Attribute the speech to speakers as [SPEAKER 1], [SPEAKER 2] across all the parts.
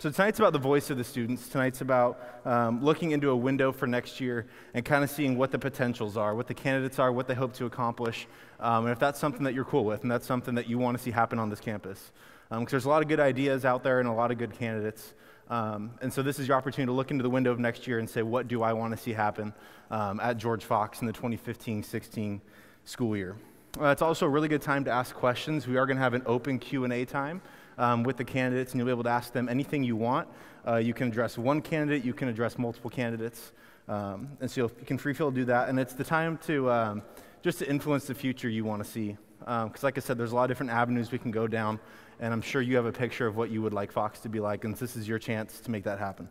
[SPEAKER 1] So tonight's about the voice of the students. Tonight's about looking into a window for next year and kind of seeing what the potentials are, what the candidates are, what they hope to accomplish, and if that's something that you're cool with and that's something that you want to see happen on this campus. Because there's a lot of good ideas out there and a lot of good candidates. And so this is your opportunity to look into the window of next year and say, what do I want to see happen at George Fox in the 2015-16 school year? It's also a really good time to ask questions. We are going to have an open Q&A time with the candidates, and you'll be able to ask them anything you want. You can address one candidate, you can address multiple candidates, and so you can free feel to do that. And it's the time to just to influence the future you want to see. Because like I said, there's a lot of different avenues we can go down, and I'm sure you have a picture of what you would like Fox to be like, and this is your chance to make that happen.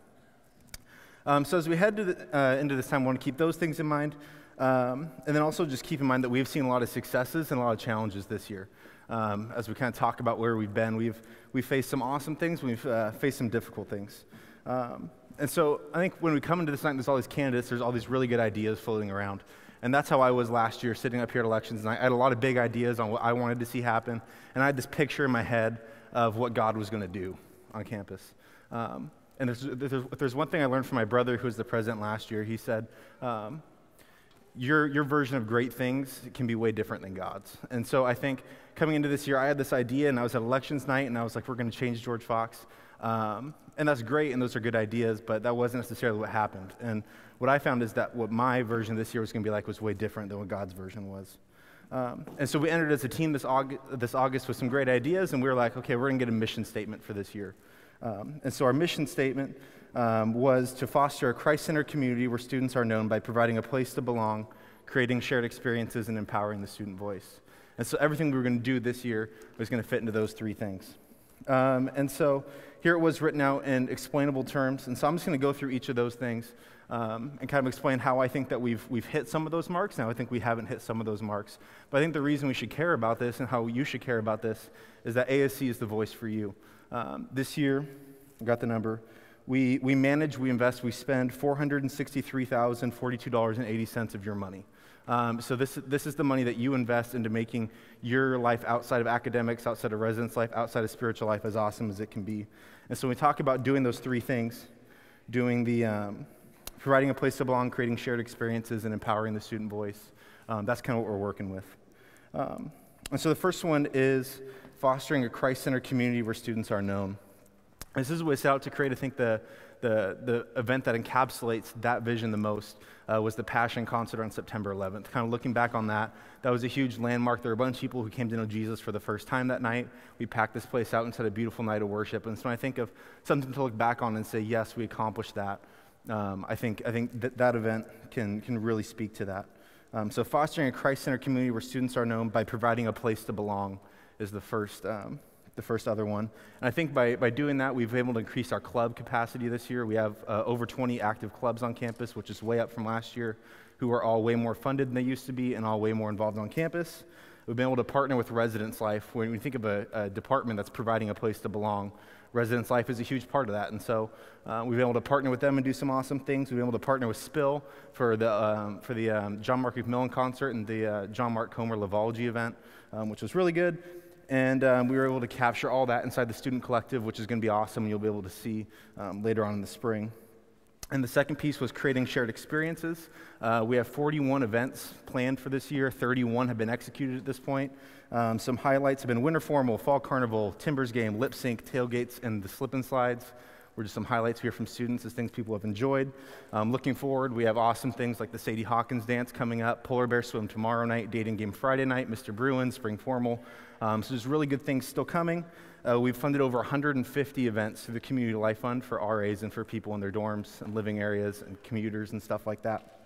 [SPEAKER 1] So as we head to into this time, I want to keep those things in mind, and then also just keep in mind that we've seen a lot of successes and a lot of challenges this year. As we kind of talk about where we've been, we've faced some awesome things, we've faced some difficult things. And so I think when we come into this night, there's all these candidates, there's all these really good ideas floating around. And that's how I was last year, sitting up here at elections night. I had a lot of big ideas on what I wanted to see happen, and I had this picture in my head of what God was going to do on campus. And if there's one thing I learned from my brother, who was the president last year. He said, your version of great things can be way different than God's. And so I think coming into this year, I had this idea, and I was at elections night, and I was like, we're going to change George Fox. And that's great, and those are good ideas, but that wasn't necessarily what happened. And what I found is that what my version this year was going to be like was way different than what God's version was. And so we entered as a team this August with some great ideas, and we were like, okay, we're going to get a mission statement for this year. And so our mission statement was to foster a Christ-centered community where students are known by providing a place to belong, creating shared experiences, and empowering the student voice. And so everything we were going to do this year was going to fit into those three things. And so here it was written out in explainable terms, and so I'm just going to go through each of those things and kind of explain how I think that we've hit some of those marks, and how I think we haven't hit some of those marks. But I think the reason we should care about this and how you should care about this is that ASC is the voice for you. This year, I got the number, we manage, we invest, we spend $463,042.80 of your money. So this is the money that you invest into making your life outside of academics, outside of residence life, outside of spiritual life as awesome as it can be. And so when we talk about doing those three things, doing the providing a place to belong, creating shared experiences, and empowering the student voice, that's kind of what we're working with. And so the first one is fostering a Christ-centered community where students are known. This is what we set out to create. I think the event that encapsulates that vision the most was the Passion Concert on September 11th. Kind of looking back on that, that was a huge landmark. There were a bunch of people who came to know Jesus for the first time that night. We packed this place out and had a beautiful night of worship. And so when I think of something to look back on and say, yes, we accomplished that, I think that event can really speak to that. So fostering a Christ-centered community where students are known by providing a place to belong is the first other one. And I think by doing that, we've been able to increase our club capacity this year. We have over 20 active clubs on campus, which is way up from last year, who are all way more funded than they used to be and all way more involved on campus. We've been able to partner with Residence Life. When we think of a department that's providing a place to belong, Residence Life is a huge part of that. And so we've been able to partner with them and do some awesome things. We've been able to partner with Spill for the John Mark McMillan concert and the John Mark Comer Lavology event, which was really good. And we were able to capture all that inside the Student Collective, which is going to be awesome, and you'll be able to see later on in the spring. And the second piece was creating shared experiences. We have 41 events planned for this year. 31 have been executed at this point. Some highlights have been Winter Formal, Fall Carnival, Timbers Game, Lip Sync, Tailgates, and the Slip and Slides. Were just some highlights here from students as things people have enjoyed. Looking forward, we have awesome things like the Sadie Hawkins dance coming up, Polar Bear Swim tomorrow night, Dating Game Friday night, Mr. Bruin, Spring Formal. So there's really good things still coming. We've funded over 150 events through the Community Life Fund for RAs and for people in their dorms and living areas and commuters and stuff like that.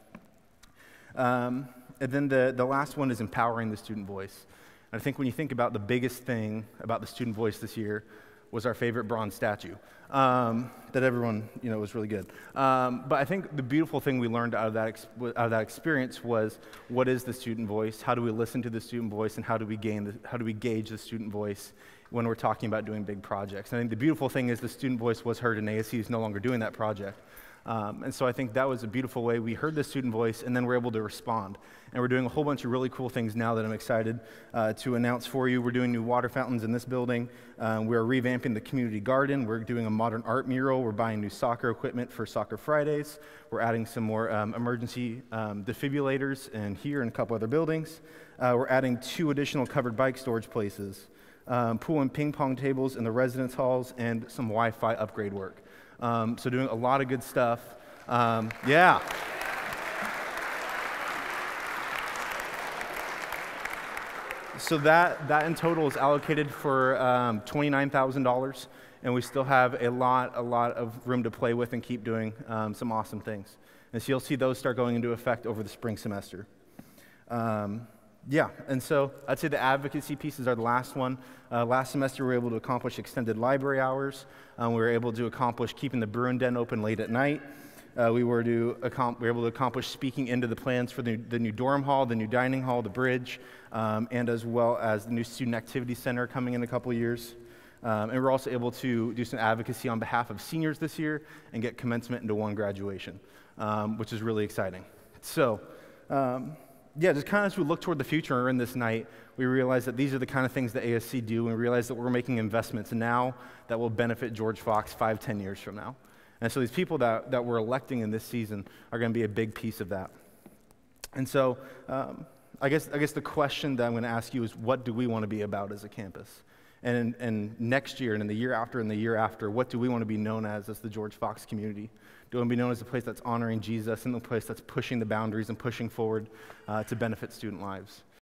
[SPEAKER 1] And then the last one is empowering the student voice. And I think when you think about the biggest thing about the student voice this year was our favorite bronze statue that everyone, was really good. But I think the beautiful thing we learned out of that experience was, what is the student voice? How do we listen to the student voice, and how do we gauge the student voice when we're talking about doing big projects? And I think the beautiful thing is the student voice was heard, and ASC is no longer doing that project. And so I think that was a beautiful way. We heard the student voice, and then we're able to respond. And we're doing a whole bunch of really cool things now that I'm excited to announce for you. We're doing new water fountains in this building. We're revamping the community garden. We're doing a modern art mural. We're buying new soccer equipment for Soccer Fridays. We're adding some more emergency defibrillators in here and a couple other buildings. We're adding 2 additional covered bike storage places, pool and ping pong tables in the residence halls, and some Wi-Fi upgrade work. So doing a lot of good stuff. Yeah. So that in total is allocated for $29,000, and we still have a lot of room to play with and keep doing some awesome things. And so you'll see those start going into effect over the spring semester. Yeah, and so I'd say the advocacy pieces are the last one. Last semester we were able to accomplish extended library hours. We were able to accomplish keeping the Bruin Den open late at night. We were able to accomplish speaking into the plans for the new dorm hall, the new dining hall, the bridge, and as well as the new student activity center coming in a couple of years. And we're also able to do some advocacy on behalf of seniors this year and get commencement into 1 graduation, which is really exciting. So, yeah, just kind of as we look toward the future in this night, we realize that these are the kind of things that ASC do, and we realize that we're making investments now that will benefit George Fox 5-10 years from now. And so these people that we're electing in this season are going to be a big piece of that. And so I guess the question that I'm going to ask you is, what do we want to be about as a campus? And next year and in the year after, what do we want to be known as the George Fox community? Do we want to be known as a place that's honoring Jesus and the place that's pushing the boundaries and pushing forward to benefit student lives?